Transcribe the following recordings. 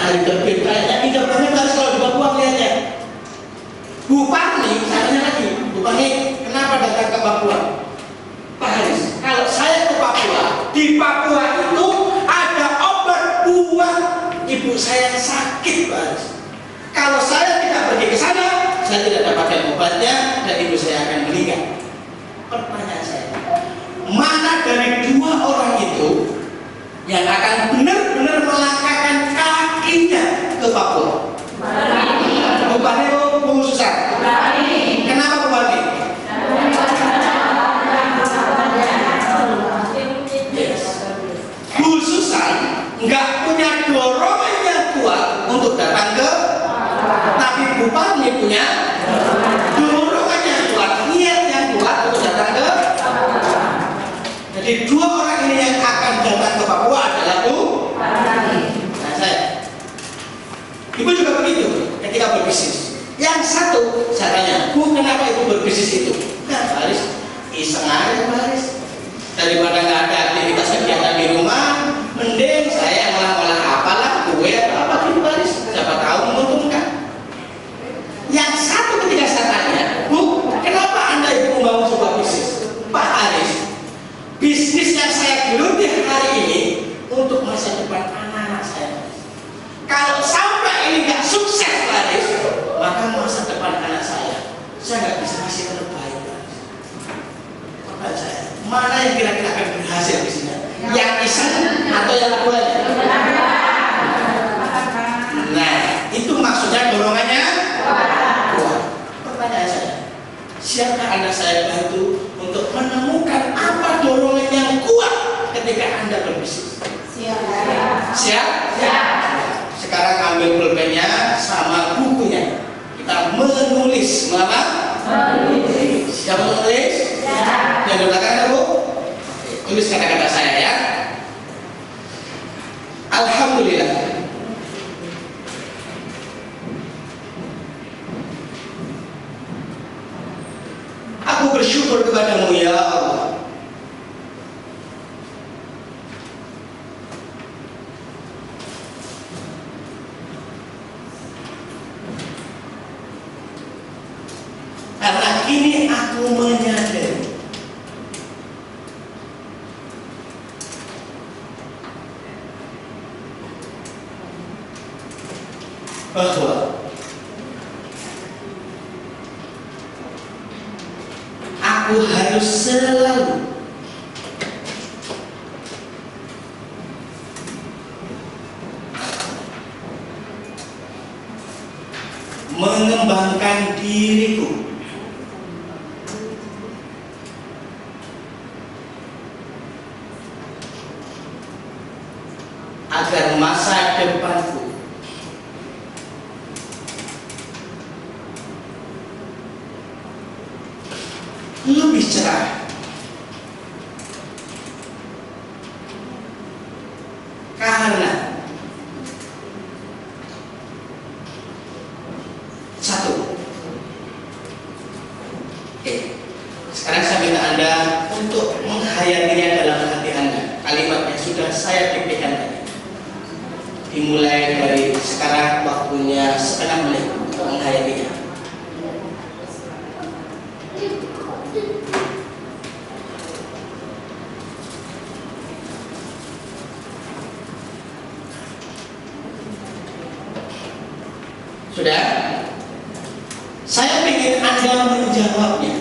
matahari terbit, kayaknya indah banget harus kalau di Papua lihatnya. Bupati, caranya lagi, Bupati kenapa datang ke Papua? Pak Haris, kalau saya ke Papua, di Papua itu ada obat buat ibu saya sakit, Pak Haris. Kalau saya tidak pergi ke sana, saya tidak dapatkan obatnya dan ibu saya akan meninggal. Pertanyaan saya, mana dari dua orang itu yang akan benar-benar melangkahkan kakinya ke Papua? Bupati Bu Susan. Kenapa Bupati? Yes. Bu Susan nggak punya dorongan yang kuat untuk datang ke, tapi Bupati punya dorongan yang kuat, niat yang kuat untuk datang ke. Jadi dua orang ini yang akan datang ke Papua adalah Bu. Nah saya, Ibu juga begitu ketika berbisnis. Yang satu saya tanya, Bu kenapa Ibu berbisnis itu? Nah Pak Haris, iseng aja Pak Haris. Daripada nggak ada aktivitas kegiatan di rumah, mending saya ngolah-ngolah apalah, kue atau apa gitu Pak Haris. Siapa tahu menguntungkan. Yang satu ketika saya tanya, Bu kenapa Anda Ibu membangun sebuah bisnis? Pak Haris, bisnis yang saya geluti hari ini untuk masa depan anak-anak saya. Kalau sampai ini nggak sukses, Pak Haris, maka masa depan anak saya nggak bisa kasih yang terbaik. Pertanyaan saya, mana yang kira-kira akan berhasil bisnisnya? Yang iseng atau yang keduanya? Nah, itu maksudnya dorongannya kuat. Pertanyaan saya, siapa anak saya bantu untuk menemukan apa dorongan yang kuat ketika Anda berbisnis? Siap? Sekarang ambil pulpennya sama bukunya. Kita menulis, siapa menulis? Yang di belakang ada Bu? Tulis kata-kata saya ya. Alhamdulillah. Aku bersyukur kepadamu ya Allah. Karena kini aku menyadari bahwa aku harus selalu mengembangkan diriku agar masa depanku lebih cerah. Karena satu, sekarang saya minta Anda untuk menghayatinya dalam hati Anda. Kalimat yang sudah saya pikirkan tadi. Dimulai dari sekarang, waktunya setengah menit untuk menghayatinya. Sudah? Saya ingin Anda menjawabnya.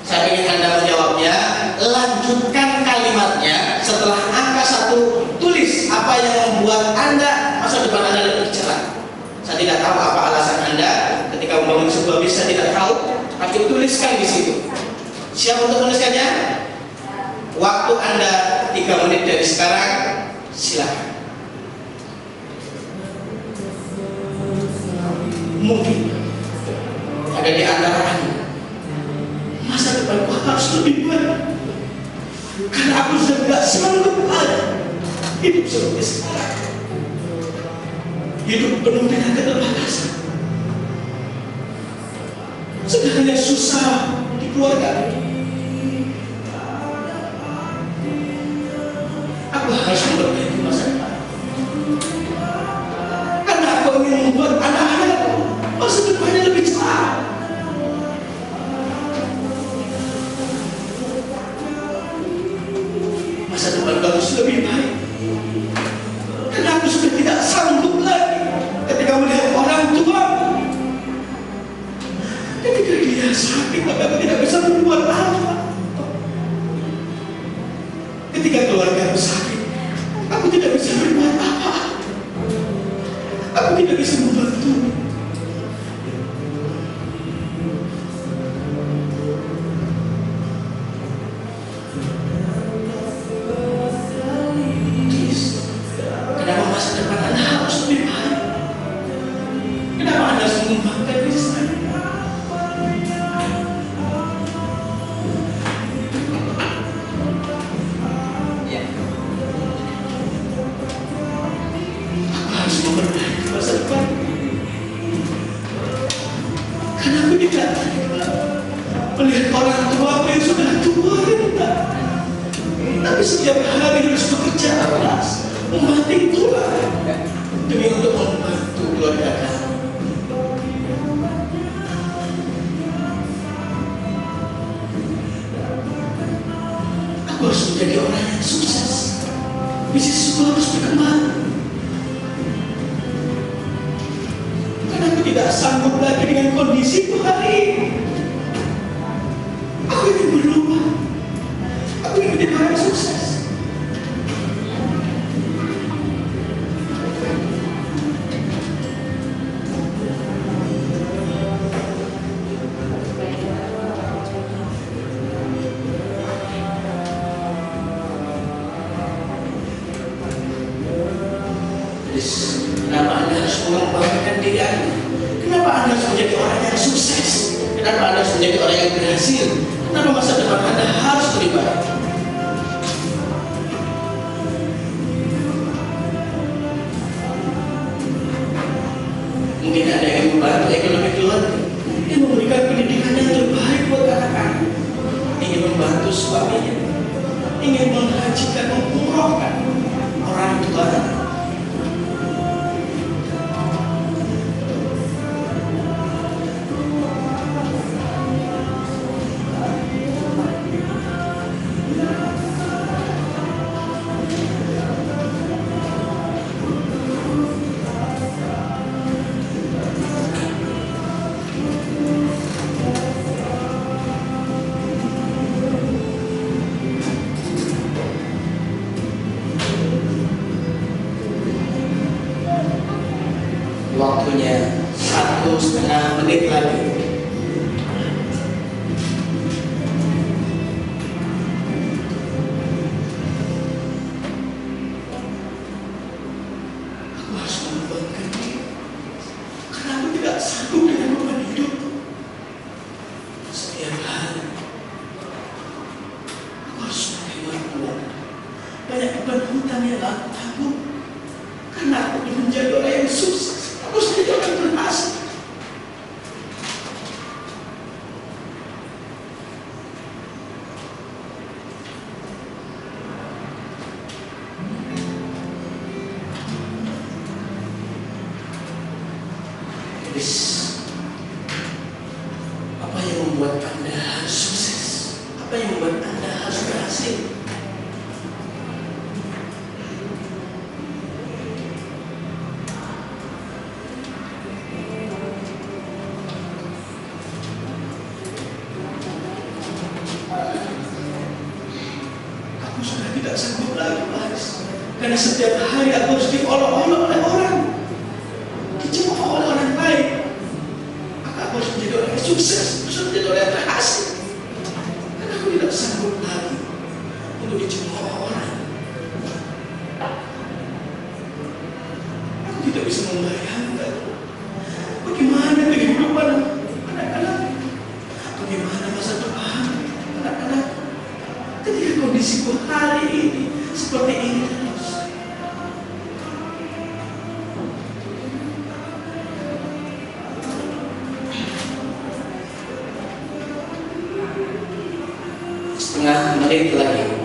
Saya ingin Anda menjawabnya. Lanjutkan kalimatnya. Setelah angka 1, tulis apa yang membuat Anda masa depan Anda lebih cerah. Saya tidak tahu apa alasan Anda ketika membangun sebuah bisnis, saya tidak tahu. Tapi tuliskan di situ. Siap untuk menuliskannya? Waktu Anda 3 menit dari sekarang. Silakan. Mungkin ada di antara Anda, masa depanku harus lebih baik karena aku sudah tidak sanggup hidup seperti sekarang. Hidup penuh dengan keterbatasan, segalanya susah di keluarga. Aku harus memperbaiki masa depan. membuat anak-anakmu masa depannya lebih cerah. Masa depan kamu sudah lebih baik. Karena aku sudah tidak sanggup lagi ketika melihat orang tua. Ketika dia sakit, maka aku tidak bisa berbuat apa. Ketika keluarga aku sakit, aku tidak bisa berbuat apa. Aku tidak bisa membantu. Kenapa masa depan Anda harus lebih baik? Kenapa Anda harus mengembangkan diri saya? Aku harus memperbaiki masa depan. Karena aku tidak melihat orang tua aku yang sudah tua renta. Tapi setiap hari harus bekerja keras, membanting tulang demi untuk membantu keluarga kami. Aku harus menjadi orang yang sukses. Bisnisku harus berkembang. Karena aku tidak sanggup lagi dengan kondisiku hari ini. Aku ingin berubah. Aku ingin menjadi orang yang sukses. Kenapa Anda harus mengembangkan diri Anda? Kenapa Anda harus menjadi orang yang sukses? Kenapa Anda harus menjadi orang yang berhasil? Kenapa masa depan Anda harus lebih baik? Mungkin Anda yang membantu ekonomi keluarga, yang memberikan pendidikan yang terbaik buat anak-anak, ingin membantu suaminya, ingin menghajikan, mengumrohkan orang tua. Waktunya 1,5 menit lagi. Aku harus mengembangkan diri. Karena aku tidak sanggup dengan beban hidup. Setiap hari aku harus menghemat uang. Banyak beban hutang yang aku tanggung. Karena aku ingin menjadi orang yang sukses. Aku sendiri akan berhasil. Apa yang membuat Anda harus sukses? Apa yang membuat Anda harus berhasil? Aku sudah tidak sanggup lagi, Mas. Karena setiap hari aku harus diolok-olok oleh orang, dicemooh oleh orang lain. Maka aku harus menjadi orang yang sukses, harus menjadi orang yang berhasil. Karena aku tidak sanggup lagi untuk dicemooh orang. Aku tidak bisa membayangkan bagaimana kehidupan anak-anak, bagaimana masa depan anak-anak ketika kondisiku hari ini seperti ini terus. Setengah menit lagi.